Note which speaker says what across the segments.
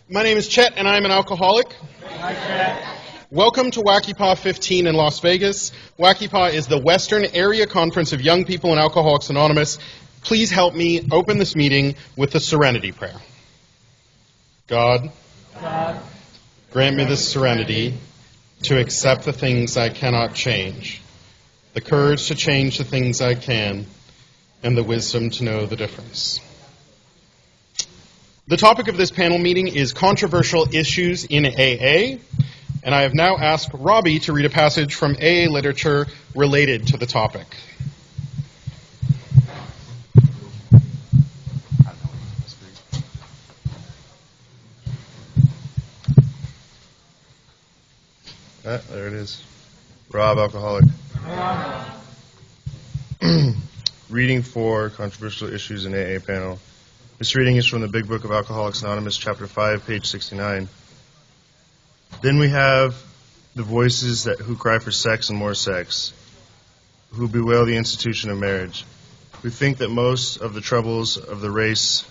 Speaker 1: My name is Chet, and I'm an alcoholic.
Speaker 2: Hi, Chet.
Speaker 1: Welcome to Wacky Paw 15 in Las Vegas. Wacky Paw is the Western Area Conference of Young People in Alcoholics Anonymous. Please help me open this meeting with the Serenity Prayer. God, grant me the serenity to accept the things I cannot change, the courage to change the things I can, and the wisdom to know the difference. The topic of this panel meeting is controversial issues in AA, and I have now asked Robbie to read a passage from AA literature related to the topic.
Speaker 3: There it is. Rob, alcoholic. Reading for controversial issues in AA panel. This reading is from the Big Book of Alcoholics Anonymous, Chapter 5, page 69. Then we have the voices who cry for sex and more sex, who bewail the institution of marriage, who think that most of the troubles of the race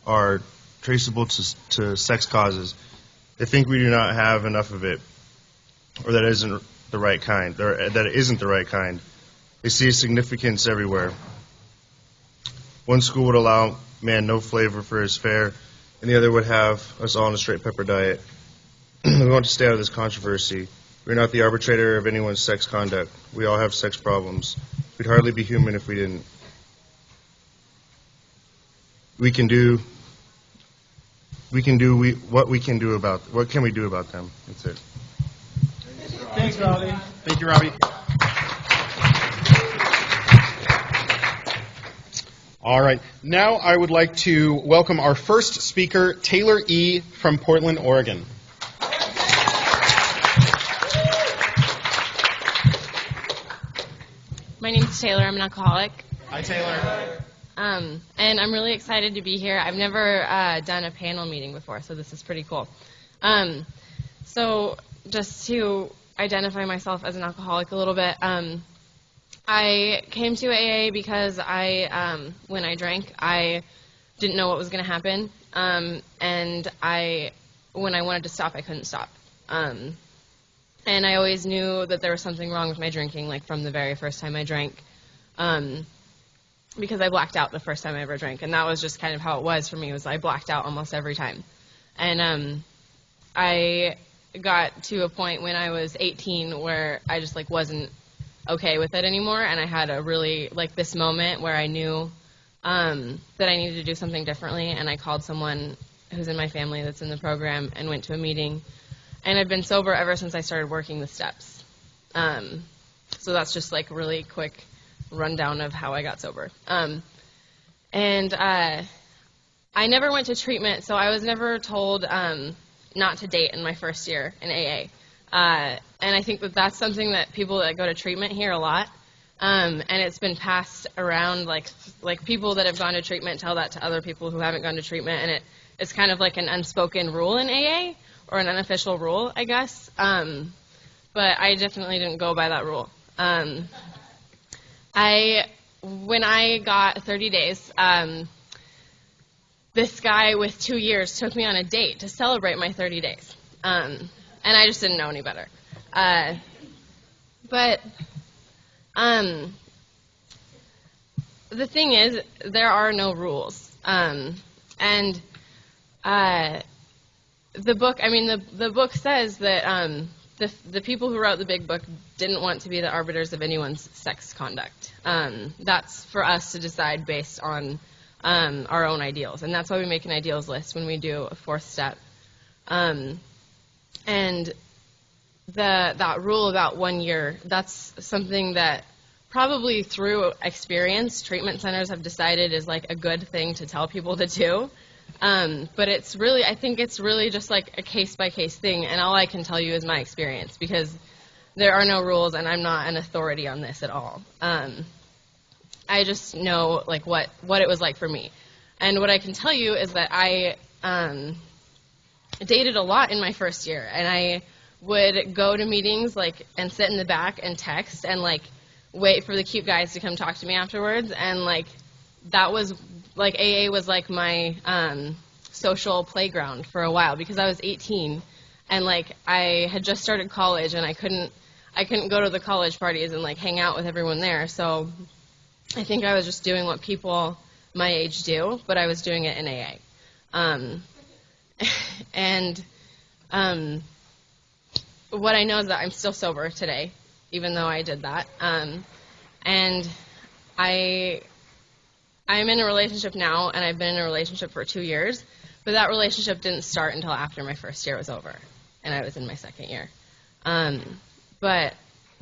Speaker 3: are traceable to sex causes. They think we do not have enough of it, or that it isn't the right kind, or that it isn't the right kind. They see significance everywhere. One school would allow man no flavor for his fare, and the other would have us all on a straight pepper diet. We want to stay out of this controversy. We're not the arbitrator of anyone's sex conduct. We all have sex problems. We'd hardly be human if we didn't. What can we do about them? That's it.
Speaker 2: Thanks, Robbie.
Speaker 1: Thank you, Robbie. All right. Now I would like to welcome our first speaker, Taylor E. from Portland, Oregon.
Speaker 4: My name's Taylor. I'm an alcoholic.
Speaker 1: Hi, Taylor.
Speaker 4: And I'm really excited to be here. I've never done a panel meeting before, so this is pretty cool. So just to identify myself as an alcoholic a little bit, I came to AA because when I drank, I didn't know what was going to happen, and when I wanted to stop, I couldn't stop. And I always knew that there was something wrong with my drinking, like from the very first time I drank, because I blacked out the first time I ever drank, and that was just kind of how it was for me, was I blacked out almost every time. And I got to a point when I was 18 where I just wasn't okay with it anymore, and I had a really this moment where I knew that I needed to do something differently, and I called someone who's in my family that's in the program and went to a meeting, and I've been sober ever since I started working the steps. So that's just really quick rundown of how I got sober. And I never went to treatment, so I was never told not to date in my first year in AA. And I think that that's something that people that go to treatment hear a lot, and it's been passed around, like people that have gone to treatment tell that to other people who haven't gone to treatment, and it's kind of like an unspoken rule in AA, or an unofficial rule, I guess, but I definitely didn't go by that rule. When I got 30 days, this guy with 2 years took me on a date to celebrate my 30 days. And I just didn't know any better. But the thing is, there are no rules. And the book, the book says that the people who wrote the big book didn't want to be the arbiters of anyone's sex conduct. That's for us to decide based on our own ideals. And that's why we make an ideals list when we do a fourth step. And that rule about 1 year, that's something that probably through experience, treatment centers have decided is a good thing to tell people to do. But I think it's really just a case-by-case thing, and all I can tell you is my experience, because there are no rules, and I'm not an authority on this at all. I just know what it was like for me. And what I can tell you is that I dated a lot in my first year, and I would go to meetings and sit in the back and text and wait for the cute guys to come talk to me afterwards, and that was AA was my social playground for a while because I was 18 and like I had just started college and I couldn't go to the college parties and like hang out with everyone there. So I think I was just doing what people my age do, but I was doing it in AA. What I know is that I'm still sober today, even though I did that. And I'm in a relationship now, and I've been in a relationship for 2 years, but that relationship didn't start until after my first year was over, and I was in my second year. But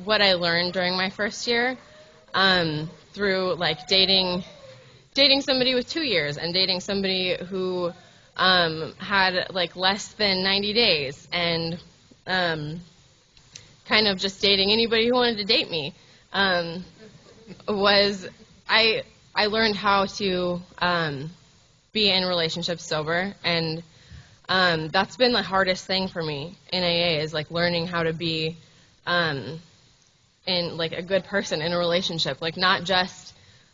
Speaker 4: what I learned during my first year, through like dating somebody with 2 years and dating somebody who had like less than 90 days and kind of just dating anybody who wanted to date me, was I learned how to be in relationships sober, and that's been the hardest thing for me in AA is like learning how to be in like a good person in a relationship, like not just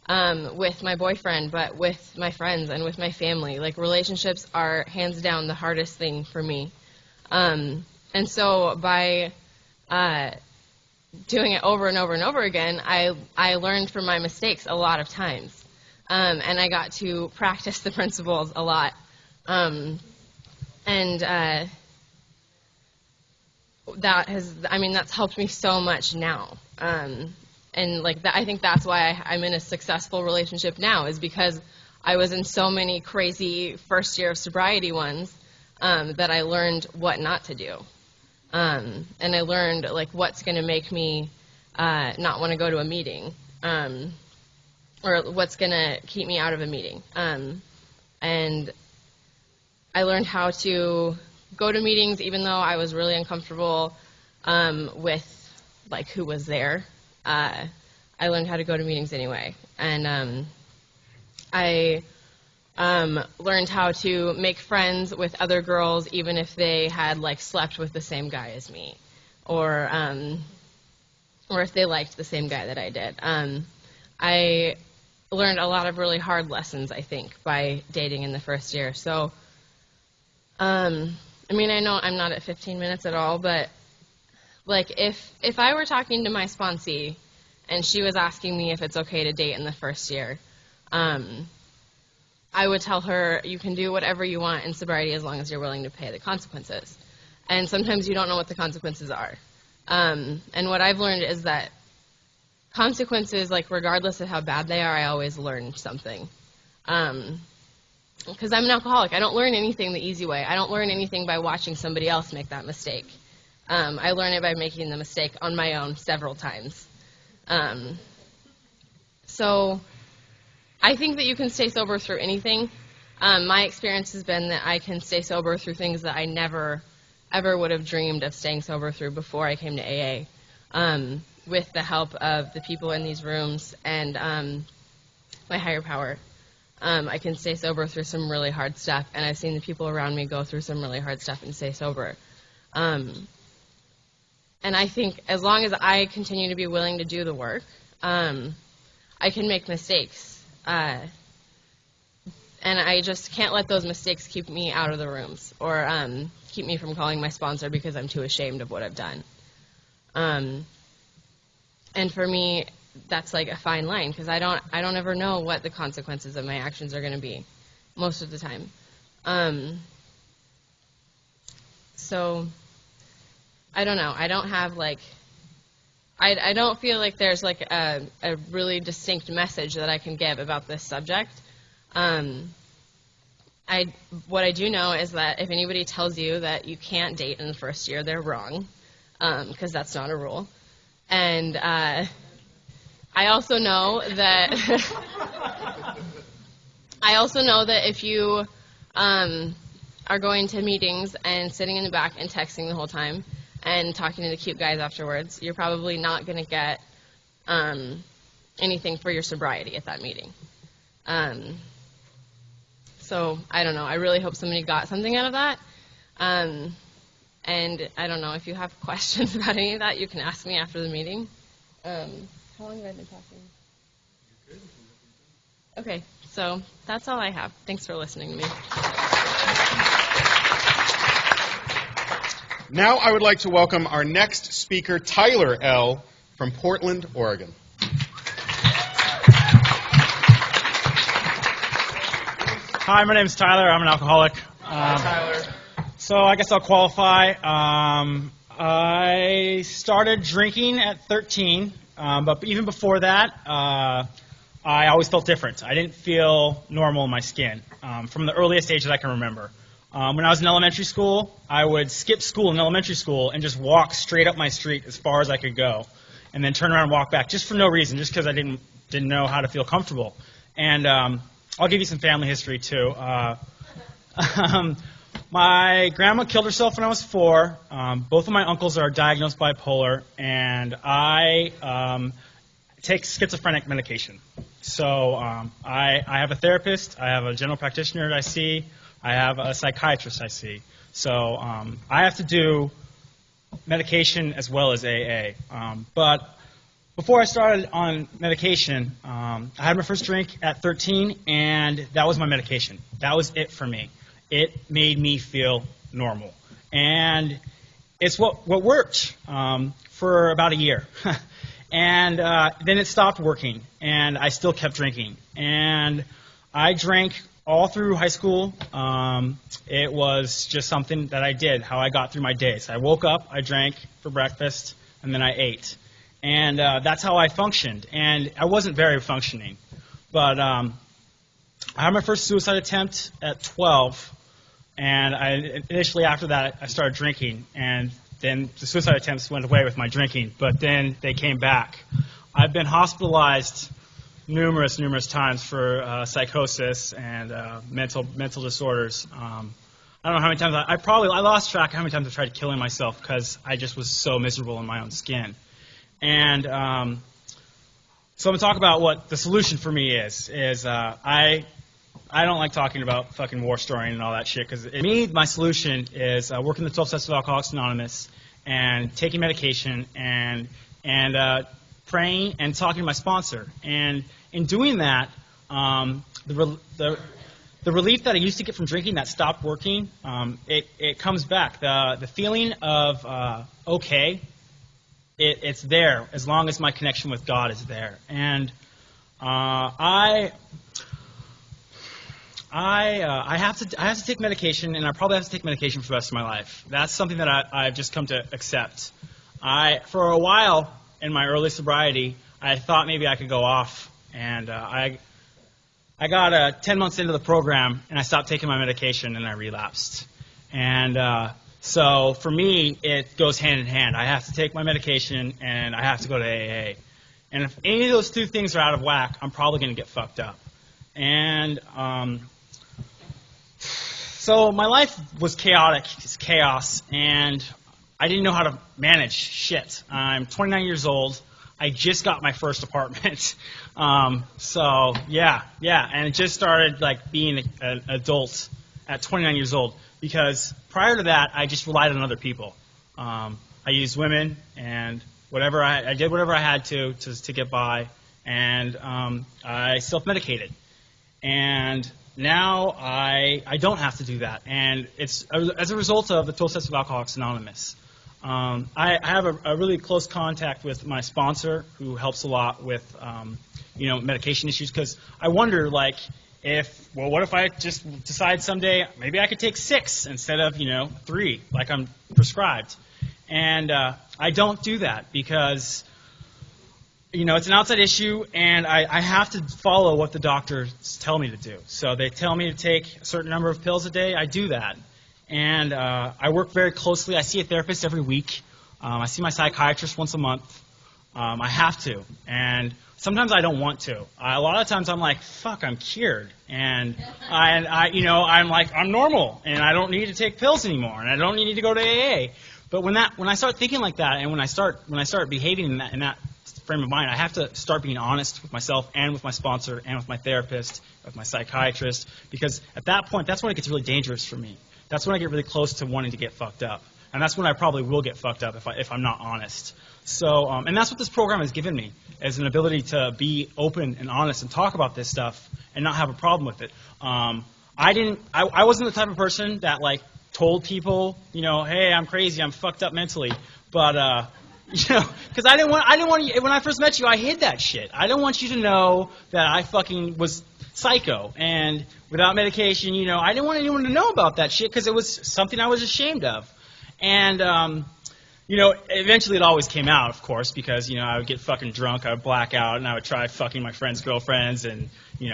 Speaker 4: with my boyfriend, but with my friends and with my family. Like relationships are hands down the hardest thing for me. And so by doing it over and over and over again, I learned from my mistakes a lot of times. And I got to practice the principles a lot. That's helped me so much now. And like that, I think that's why I'm in a successful relationship now, is because I was in so many crazy first year of sobriety ones that I learned what not to do. And I learned like what's going to make me not want to go to a meeting, or what's going to keep me out of a meeting. And I learned how to go to meetings even though I was really uncomfortable with like who was there. I learned how to go to meetings anyway. And I learned how to make friends with other girls even if they had like slept with the same guy as me, or if they liked the same guy that I did. I learned a lot of really hard lessons, I think, by dating in the first year. So, I know I'm not at 15 minutes at all, but like if I were talking to my sponsee and she was asking me if it's okay to date in the first year, I would tell her, you can do whatever you want in sobriety as long as you're willing to pay the consequences. And sometimes you don't know what the consequences are. And what I've learned is that consequences, like regardless of how bad they are, I always learn something. Because I'm an alcoholic. I don't learn anything the easy way. I don't learn anything by watching somebody else make that mistake. I learn it by making the mistake on my own several times. So I think that you can stay sober through anything. My experience has been that I can stay sober through things that I never, ever would have dreamed of staying sober through before I came to AA. With the help of the people in these rooms and my higher power, I can stay sober through some really hard stuff, and I've seen the people around me go through some really hard stuff and stay sober. And I think as long as I continue to be willing to do the work, I can make mistakes. And I just can't let those mistakes keep me out of the rooms or keep me from calling my sponsor because I'm too ashamed of what I've done. And for me, that's like a fine line because I don't ever know what the consequences of my actions are going to be most of the time. So I don't know. I don't have like I don't feel like there's like a really distinct message that I can give about this subject. What I do know is that if anybody tells you that you can't date in the first year, they're wrong, because that's not a rule. And I also know that if you are going to meetings and sitting in the back and texting the whole time and talking to the cute guys afterwards, you're probably not going to get anything for your sobriety at that meeting. So I don't know. I really hope somebody got something out of that. And I don't know, if you have questions about any of that, you can ask me after the meeting. How long have I been talking? Okay, so that's all I have. Thanks for listening to me.
Speaker 1: Now I would like to welcome our next speaker, Tyler L. from Portland, Oregon.
Speaker 2: Hi, my name is Tyler. I'm an alcoholic.
Speaker 1: Tyler.
Speaker 2: So I guess I'll qualify. I started drinking at 13, but even before that, I always felt different. I didn't feel normal in my skin from the earliest age that I can remember. When I was in elementary school, I would skip school in elementary school and just walk straight up my street as far as I could go, and then turn around and walk back just for no reason, just because I didn't know how to feel comfortable. And I'll give you some family history too. My grandma killed herself when I was 4. Both of my uncles are diagnosed bipolar, and I take schizophrenic medication. So I have a therapist, I have a general practitioner that I see, I have a psychiatrist I see. So I have to do medication as well as AA. But before I started on medication, I had my first drink at 13, and that was my medication. That was it for me. It made me feel normal. And it's what worked for about a year. And then it stopped working, and I still kept drinking. And I drank all through high school. It was just something that I did, how I got through my days. I woke up, I drank for breakfast, and then I ate. And that's how I functioned. And I wasn't very functioning. But I had my first suicide attempt at 12. And initially after that, I started drinking. And then the suicide attempts went away with my drinking. But then they came back. I've been hospitalized numerous times for psychosis and mental disorders. I don't know how many times I lost track of how many times I tried killing myself because I just was so miserable in my own skin. And so I'm going to talk about what the solution for me is I don't like talking about fucking war story and all that shit, because me, my solution is working the 12 Steps of Alcoholics Anonymous and taking medication and praying and talking to my sponsor. And in doing that, the relief that I used to get from drinking that stopped working, it comes back. The feeling of okay, it's there as long as my connection with God is there. And I have to take medication, and I probably have to take medication for the rest of my life. That's something that I've just come to accept. For a while in my early sobriety, I thought maybe I could go off, and I got 10 months into the program, and I stopped taking my medication, and I relapsed. And so for me, it goes hand in hand. I have to take my medication, and I have to go to AA. And if any of those two things are out of whack, I'm probably going to get fucked up. And so my life was chaotic. It's chaos, and I didn't know how to manage shit. I'm 29 years old. I just got my first apartment. So yeah, and it just started like being an adult at 29 years old, because prior to that, I just relied on other people. I used women, and I did whatever I had to get by, and I self-medicated. And now I don't have to do that, and it's as a result of the 12 Steps of Alcoholics Anonymous. I have a really close contact with my sponsor, who helps a lot with medication issues, because I wonder, like, what if I just decide someday maybe I could take 6 instead of 3 like I'm prescribed. And I don't do that because it's an outside issue, and I have to follow what the doctors tell me to do. So they tell me to take a certain number of pills a day. I do that. And I work very closely. I see a therapist every week. I see my psychiatrist once a month. I have to. And sometimes I don't want to. A lot of times I'm like, fuck, I'm cured. And I'm like, I'm normal, and I don't need to take pills anymore, and I don't need to go to AA. But when I start thinking like that, and when I start behaving in that frame of mind, I have to start being honest with myself and with my sponsor and with my therapist, with my psychiatrist, because at that point, that's when it gets really dangerous for me. That's when I get really close to wanting to get fucked up. And that's when I probably will get fucked up if I'm not honest. So, and that's what this program has given me, is an ability to be open and honest and talk about this stuff and not have a problem with it. I wasn't the type of person that told people, hey, I'm crazy, I'm fucked up mentally, but because I didn't want you, when I first met you, I hid that shit. I didn't want you to know that I fucking was psycho, and without medication, I didn't want anyone to know about that shit because it was something I was ashamed of. And eventually it always came out, of course, because I would get fucking drunk, I would black out, and I would try fucking my friends' girlfriends and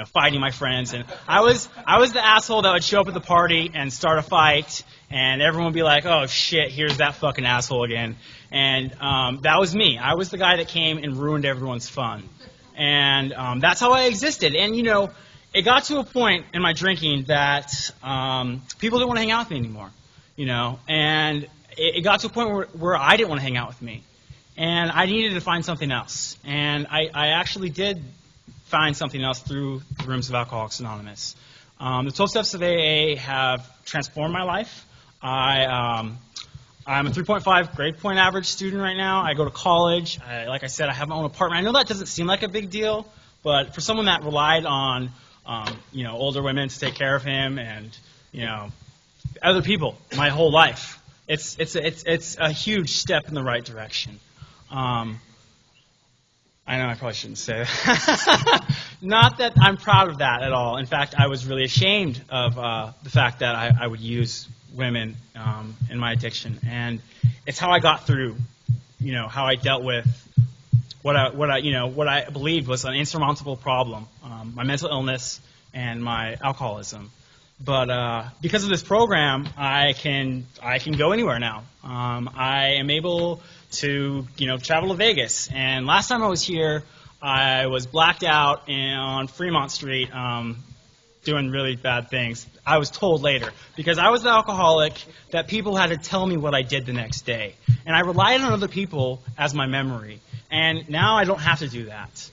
Speaker 2: fighting my friends. And I was the asshole that would show up at the party and start a fight, and everyone would be like, "Oh shit, here's that fucking asshole again." And that was me. I was the guy that came and ruined everyone's fun. And that's how I existed. And it got to a point in my drinking that people didn't want to hang out with me anymore. And it got to a point where I didn't want to hang out with me. And I needed to find something else. And I actually did find something else through the rooms of Alcoholics Anonymous. The 12 Steps of AA have transformed my life. I'm a 3.5 grade point average student right now. I go to college. Like I said, I have my own apartment. I know that doesn't seem like a big deal, but for someone that relied on older women to take care of him and other people my whole life, it's a huge step in the right direction. I know I probably shouldn't say that. Not that I'm proud of that at all. In fact, I was really ashamed of the fact that I would use women in my addiction, and it's how I got through. How I dealt with what I believed was an insurmountable problem, my mental illness and my alcoholism. But because of this program, I can go anywhere now. I am able to travel to Vegas. And last time I was here, I was blacked out on Fremont Street doing really bad things. I was told later, because I was an alcoholic, that people had to tell me what I did the next day. And I relied on other people as my memory. And now I don't have to do that.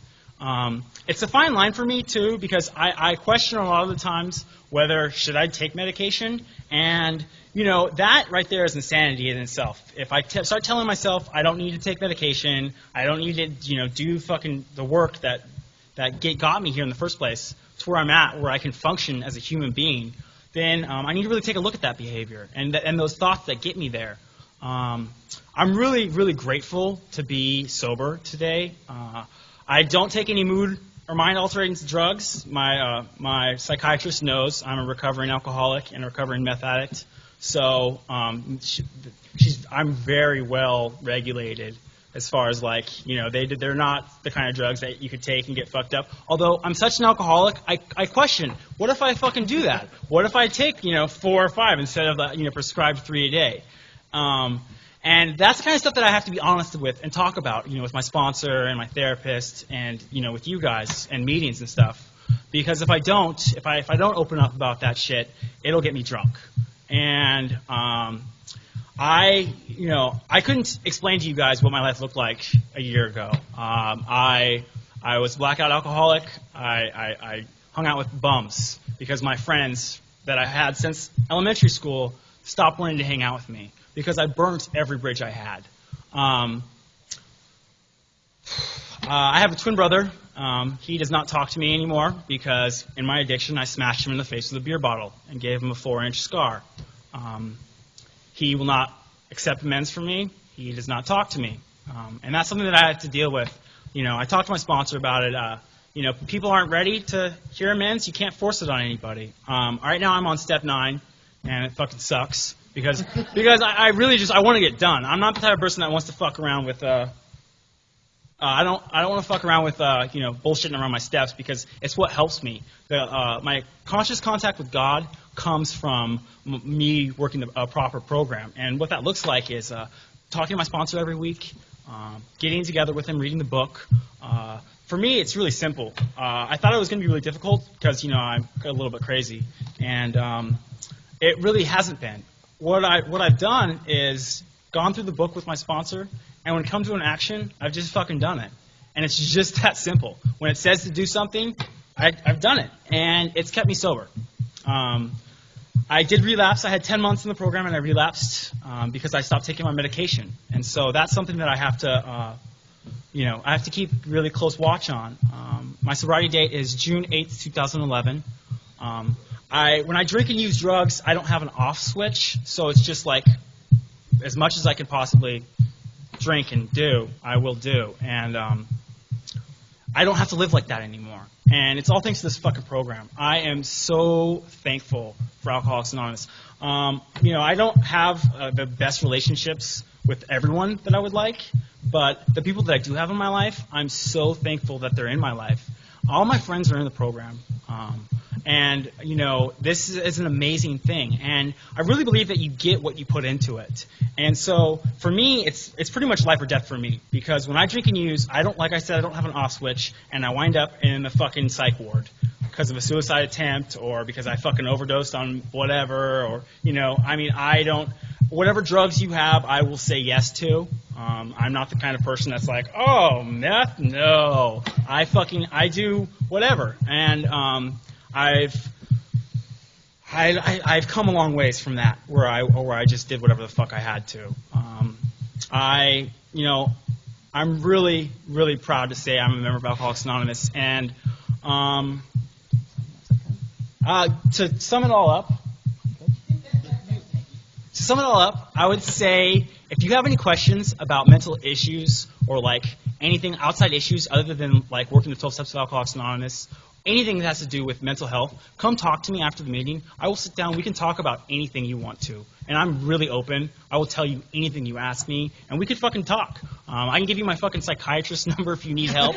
Speaker 2: It's a fine line for me, too, because I question a lot of the times whether should I take medication. And, that right there is insanity in itself. If I start telling myself I don't need to take medication, I don't need to, do fucking the work that got me here in the first place to where I'm at, where I can function as a human being, then I need to really take a look at that behavior and those thoughts that get me there. I'm really, really grateful to be sober today. I don't take any mood or mind-altering drugs. My psychiatrist knows I'm a recovering alcoholic and a recovering meth addict. So I'm very well regulated as far as they're not the kind of drugs that you could take and get fucked up. Although I'm such an alcoholic, I question, what if I fucking do that? What if I take 4 or 5 instead of the prescribed 3 a day? And that's the kind of stuff that I have to be honest with and talk about, with my sponsor and my therapist and, with you guys and meetings and stuff. Because if I don't open up about that shit, it'll get me drunk. And I couldn't explain to you guys what my life looked like a year ago. I was a blackout alcoholic. I hung out with bums because my friends that I had since elementary school stopped wanting to hang out with me, because I burnt every bridge I had. I have a twin brother. He does not talk to me anymore because in my addiction I smashed him in the face with a beer bottle and gave him a 4-inch scar. He will not accept amends from me. He does not talk to me. And that's something that I have to deal with. I talked to my sponsor about it. People aren't ready to hear amends. You can't force it on anybody. Right now I'm on step 9, and it fucking sucks. Because I really I want to get done. I'm not the type of person that wants to fuck around with I don't want to fuck around with bullshitting around my steps, because it's what helps me. My conscious contact with God comes from me working a proper program, and what that looks like is talking to my sponsor every week, getting together with him, reading the book. For me, it's really simple. I thought it was going to be really difficult because I'm a little bit crazy, and it really hasn't been. What I've done is gone through the book with my sponsor, and when it comes to an action, I've just fucking done it. And it's just that simple. When it says to do something, I've done it, and it's kept me sober. I did relapse. I had 10 months in the program, and I relapsed because I stopped taking my medication. And so that's something that I have to keep really close watch on. My sobriety date is June 8th, 2011. when I drink and use drugs, I don't have an off switch, so it's just like as much as I can possibly drink and do, I will do. And I don't have to live like that anymore. And it's all thanks to this fucking program. I am so thankful for Alcoholics Anonymous. I don't have the best relationships with everyone that I would like, but the people that I do have in my life, I'm so thankful that they're in my life. All my friends are in the program. And this is an amazing thing. And I really believe that you get what you put into it. And so, for me, it's pretty much life or death for me. Because when I drink and use, like I said, I don't have an off switch, and I wind up in the fucking psych ward because of a suicide attempt or because I fucking overdosed on whatever. Or, I don't... Whatever drugs you have, I will say yes to. I'm not the kind of person that's like, oh, meth? No. I do whatever. And I've come a long ways from that, where I just did whatever the fuck I had to. I'm really, really proud to say I'm a member of Alcoholics Anonymous. And to sum it all up, I would say if you have any questions about mental issues or like anything outside issues other than like working the 12 steps of Alcoholics Anonymous, anything that has to do with mental health, come talk to me after the meeting. I will sit down. We can talk about anything you want to. And I'm really open. I will tell you anything you ask me, and we could fucking talk. I can give you my fucking psychiatrist number if you need help.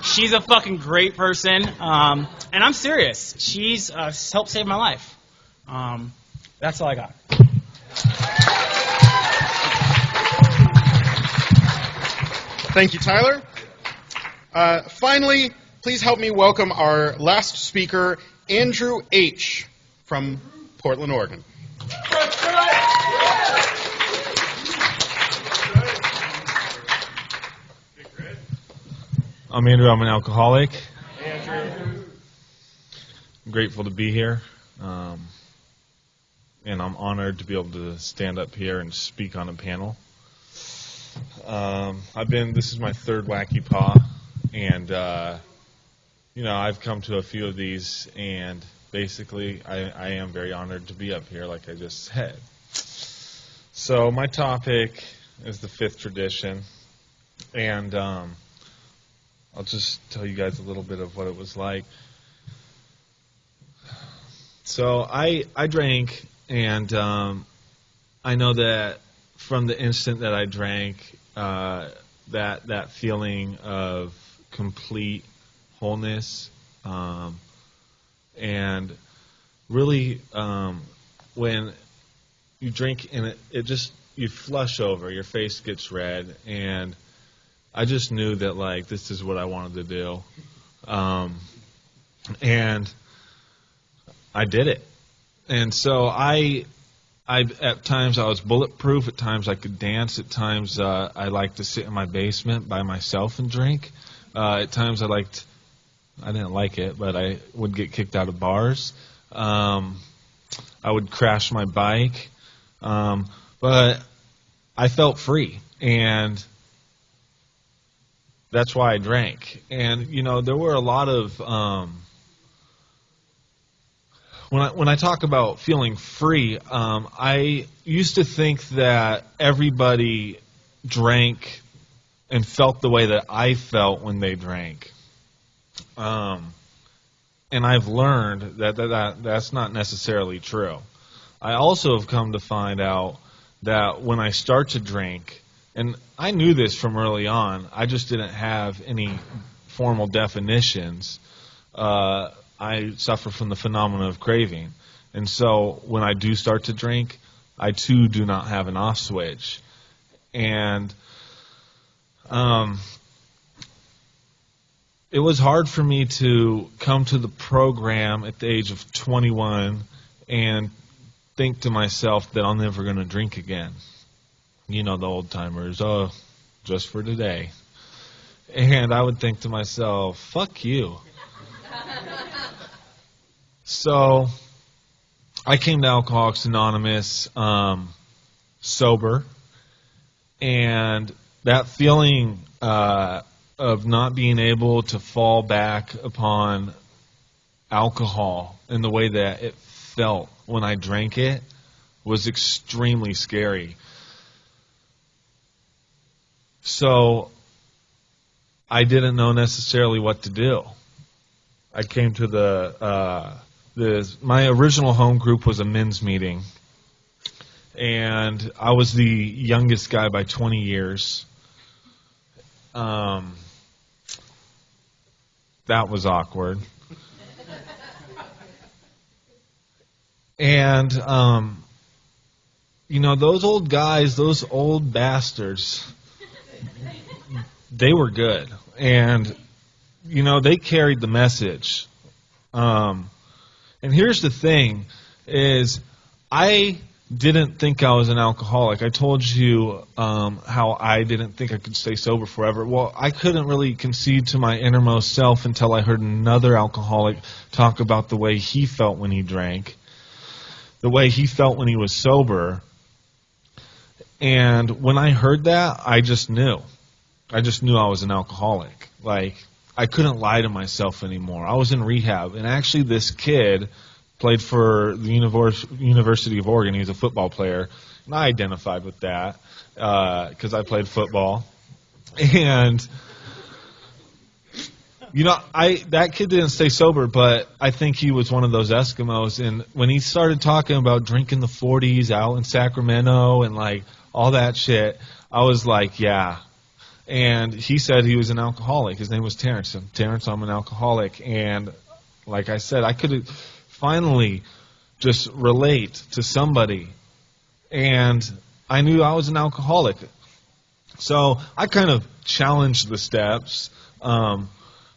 Speaker 2: She's a fucking great person. And I'm serious. She's helped save my life. That's all I got.
Speaker 1: Thank you, Tyler. Finally, please help me welcome our last speaker, Andrew H. from Portland, Oregon.
Speaker 5: I'm Andrew. I'm an alcoholic. I'm grateful to be here. And I'm honored to be able to stand up here and speak on a panel. This is my third Wacky Paw, and, I've come to a few of these, and basically I am very honored to be up here, like I just said. So my topic is the fifth tradition, and I'll just tell you guys a little bit of what it was like. So I drank, and I know that from the instant that I drank, that feeling of complete wholeness, and really when you drink and it just, you flush over, your face gets red, and I just knew that like this is what I wanted to do, and I did it. And so I at times I was bulletproof. At times I could dance. At times I liked to sit in my basement by myself and drink. At times I didn't like it, but I would get kicked out of bars. I would crash my bike. But I felt free, and that's why I drank. And, there were a lot of... When I talk about feeling free, I used to think that everybody drank and felt the way that I felt when they drank. And I've learned that's not necessarily true. I also have come to find out that when I start to drink, and I knew this from early on, I just didn't have any formal definitions. I suffer from the phenomenon of craving. And so when I do start to drink, I too do not have an off switch. And it was hard for me to come to the program at the age of 21 and think to myself that I'm never going to drink again. The old timers, oh, just for today. And I would think to myself, fuck you. So I came to Alcoholics Anonymous sober, and that feeling of not being able to fall back upon alcohol and the way that it felt when I drank it was extremely scary. So I didn't know necessarily what to do. I came to my original home group was a men's meeting, and I was the youngest guy by 20 years. That was awkward. And, those old guys, those old bastards, they were good. And, they carried the message. And here's the thing, is I didn't think I was an alcoholic. I told you how I didn't think I could stay sober forever. Well, I couldn't really concede to my innermost self until I heard another alcoholic talk about the way he felt when he drank, the way he felt when he was sober. And when I heard that, I just knew. I was an alcoholic. Like, I couldn't lie to myself anymore. I was in rehab, and actually this kid played for the University of Oregon. He was a football player, and I identified with that because I played football. And, that kid didn't stay sober, but I think he was one of those Eskimos. And when he started talking about drinking the 40s out in Sacramento and, like, all that shit, I was like, yeah. And he said he was an alcoholic. His name was Terrence. Terrence, I'm an alcoholic. And like I said, I could finally just relate to somebody. And I knew I was an alcoholic. So I kind of challenged the steps. I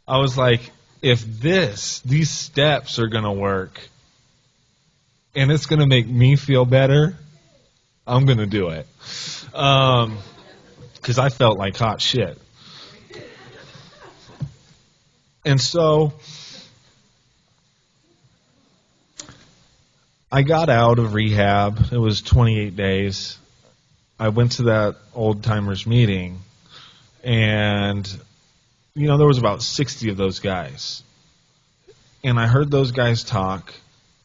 Speaker 5: was like, if these steps are going to work and it's going to make me feel better, I'm going to do it. Because I felt like hot shit. And so I got out of rehab. It was 28 days. I went to that old timers meeting, and there was about 60 of those guys. And I heard those guys talk,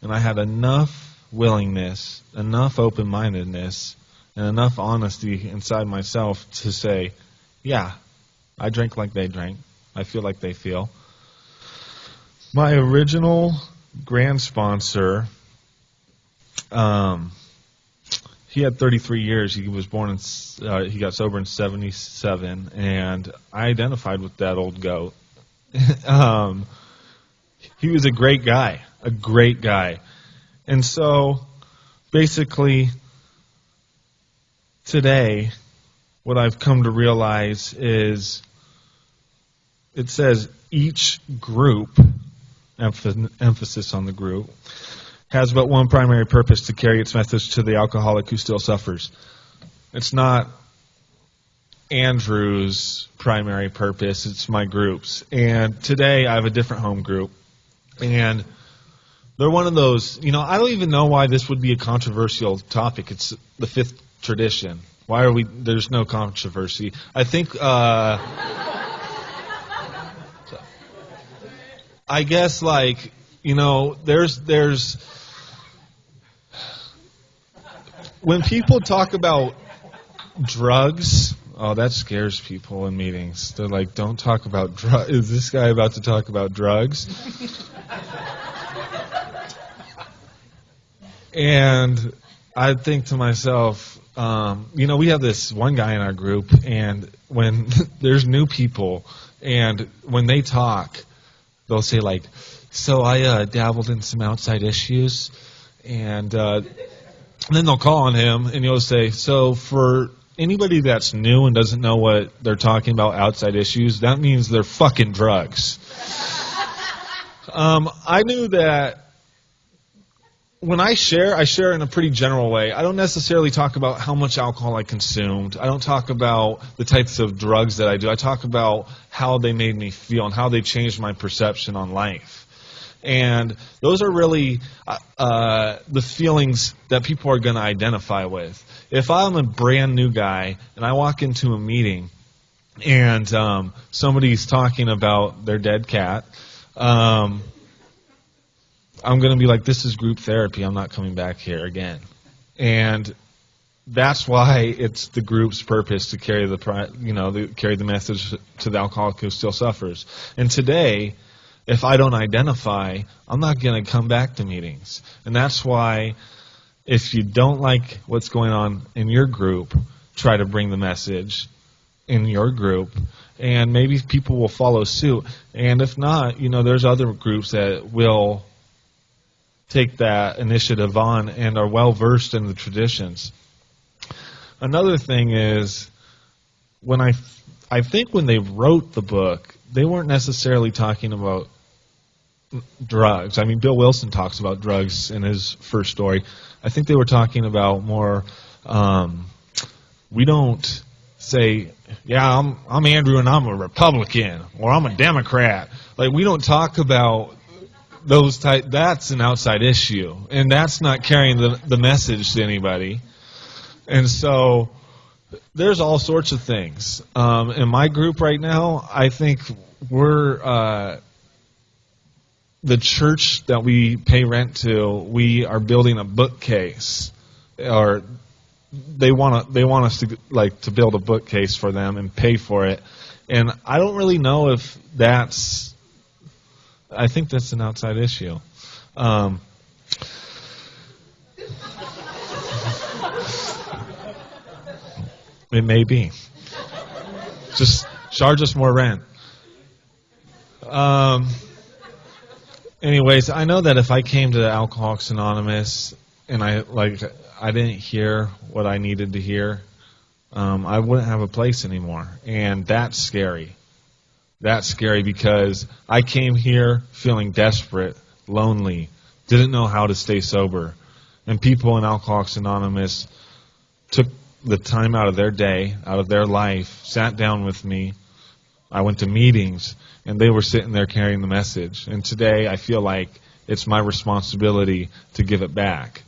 Speaker 5: and I had enough willingness, enough open-mindedness, and enough honesty inside myself to say, yeah, I drank like they drank. I feel like they feel. My original grand sponsor, he had 33 years. He was born he got sober in 77, and I identified with that old goat. He was a great guy. And so, basically, today, what I've come to realize is it says each group, emphasis on the group, has but one primary purpose: to carry its message to the alcoholic who still suffers. It's not Andrew's primary purpose, it's my group's. And today I have a different home group. And they're one of those, I don't even know why this would be a controversial topic. It's the fifth tradition. Why are there's no controversy. I think, I guess, like, there's, when people talk about drugs, oh, that scares people in meetings. They're like, don't talk about drugs. Is this guy about to talk about drugs? And I think to myself, we have this one guy in our group, and when there's new people, and when they talk, they'll say, like, so I dabbled in some outside issues, and then they'll call on him, and he'll say, so for anybody that's new and doesn't know what they're talking about, outside issues, that means they're fucking drugs. I knew that when I share in a pretty general way. I don't necessarily talk about how much alcohol I consumed. I don't talk about the types of drugs that I do. I talk about how they made me feel and how they changed my perception on life. And those are really the feelings that people are going to identify with. If I'm a brand new guy and I walk into a meeting and somebody's talking about their dead cat, I'm going to be like, this is group therapy. I'm not coming back here again. And that's why it's the group's purpose to carry carry the message to the alcoholic who still suffers. And today, if I don't identify, I'm not going to come back to meetings. And that's why if you don't like what's going on in your group, try to bring the message in your group, and maybe people will follow suit. And if not, there's other groups that will take that initiative on and are well versed in the traditions. Another thing is, when I think when they wrote the book, they weren't necessarily talking about drugs. I mean, Bill Wilson talks about drugs in his first story. I think they were talking about more, we don't say, yeah, I'm Andrew and I'm a Republican, or I'm a Democrat. Like, we don't talk about those type. That's an outside issue, and that's not carrying the message to anybody. And so there's all sorts of things. In my group right now, I think we're the church that we pay rent to. We are building a bookcase, or they want us to build a bookcase for them and pay for it. And I don't really know if that's. I think that's an outside issue. It may be. Just charge us more rent. Anyways, I know that if I came to Alcoholics Anonymous and I didn't hear what I needed to hear, I wouldn't have a place anymore. And that's scary. That's scary because I came here feeling desperate, lonely, didn't know how to stay sober. And people in Alcoholics Anonymous took the time out of their day, out of their life, sat down with me. I went to meetings, and they were sitting there carrying the message. And today I feel like it's my responsibility to give it back.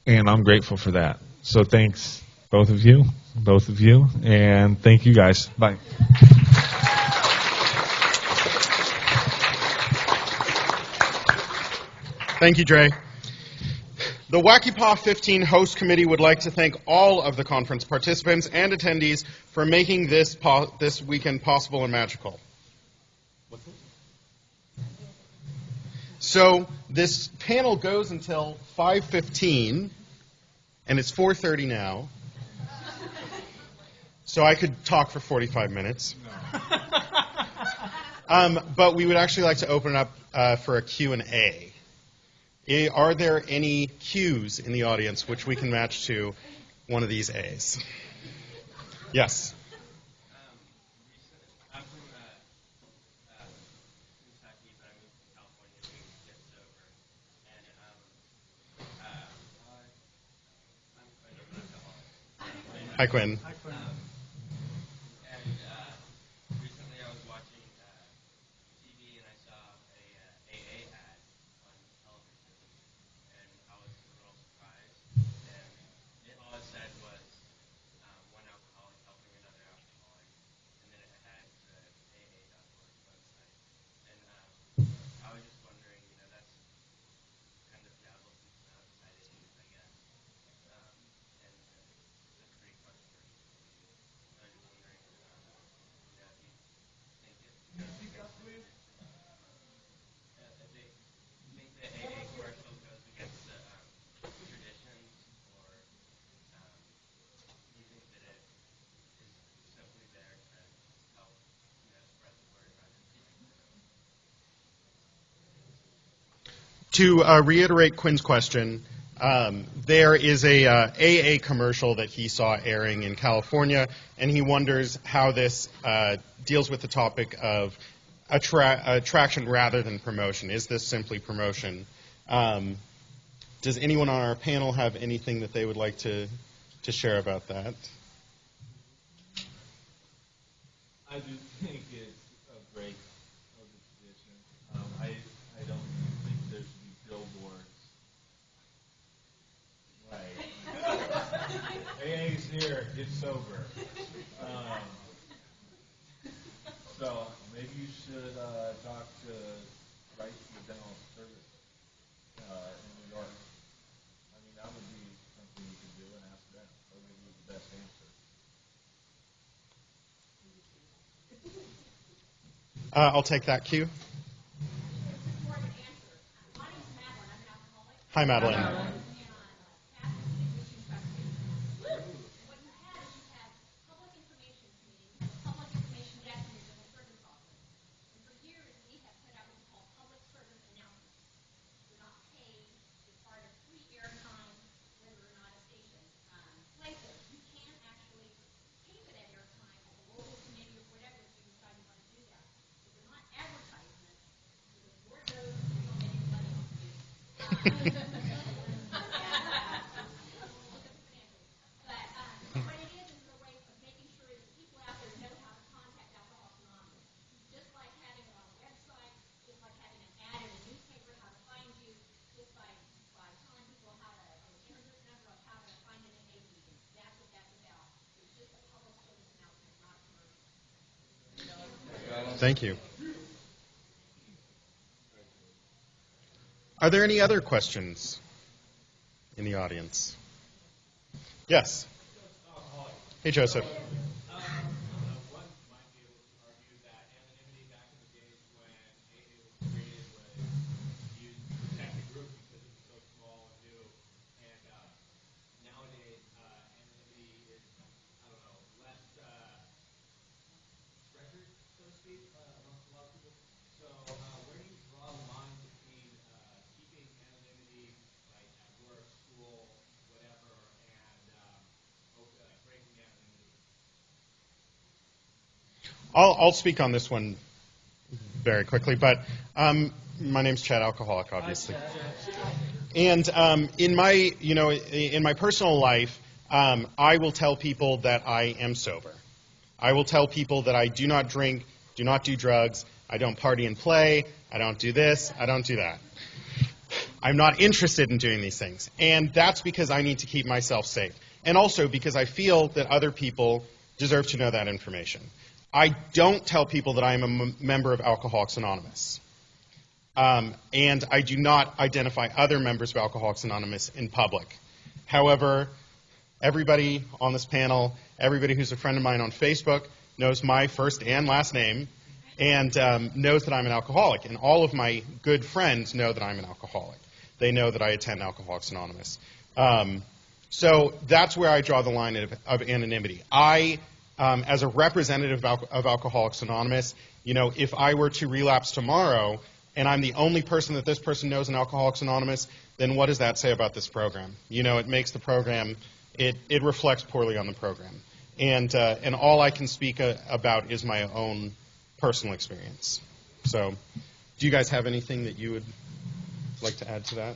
Speaker 5: And I'm grateful for that. So thanks, both of you, and thank you guys. Bye.
Speaker 1: Thank you, Dre. The Wacky Paw 15 host committee would like to thank all of the conference participants and attendees for making this weekend possible and magical. So this panel goes until 5:15, and it's 4:30 now. So I could talk for 45 minutes. But we would actually like to open it up for a Q&A. Are there any Q's in the audience which we can match to one of these A's? Yes.
Speaker 6: I'm from Kentucky, but I moved to California to get sober. And I'm Quinn, I'm an alcoholic.
Speaker 1: Hi, Quinn.
Speaker 6: Recently I was watching TV and I saw a AA ad on television, and I was a little surprised. And all it said was one alcoholic helping another alcoholic, and then it had the AA.org website. And I was just wondering, that's kind of dabbles into the outside issues, I guess. And it's a pretty controversial issue. I was just wondering, if you think if they think that AA commercial goes against the traditions, or do you think that it is simply there to help, spread the word rather than
Speaker 1: To reiterate Quinn's question, there is a AA commercial that he saw airing in California, and he wonders how this deals with the topic of attraction rather than promotion. Is this simply promotion? Does anyone on our panel have anything that they would like to share about that?
Speaker 5: I do think it's a break of the tradition. I don't think there should be billboards. Right. AA's here, get sober. So maybe you should talk to right to the dental service in New York. I mean, that would be something you could do and ask them. They'll give you the best answer.
Speaker 1: I'll take that cue. Hi, Madeline. Thank you. Are there any other questions in the audience? Yes. Hey, Joseph.
Speaker 5: One might be able to argue that anonymity back in the days when AA was created was used to protect the group because it was so small and new. And nowadays, anonymity is, I don't know, less treasured, so to speak, amongst a lot of people. So where do you draw the line between keeping anonymity, like at work, school, whatever, and breaking anonymity?
Speaker 1: I'll speak on this one very quickly, but my name's Chad Alcoholic, obviously. And in my personal life, I will tell people that I am sober. I will tell people that I do not drink, do not do drugs, I don't party and play, I don't do this, I don't do that. I'm not interested in doing these things. And that's because I need to keep myself safe. And also because I feel that other people deserve to know that information. I don't tell people that I am a member of Alcoholics Anonymous. And I do not identify other members of Alcoholics Anonymous in public. However, everybody on this panel, everybody who's a friend of mine on Facebook knows my first and last name and knows that I'm an alcoholic. And all of my good friends know that I'm an alcoholic. They know that I attend Alcoholics Anonymous. So that's where I draw the line of anonymity. I, as a representative of Alcoholics Anonymous, if I were to relapse tomorrow and I'm the only person that this person knows in Alcoholics Anonymous, then what does that say about this program? It makes the program, it reflects poorly on the program. And all I can speak about is my own personal experience. So do you guys have anything that you would like to add to that?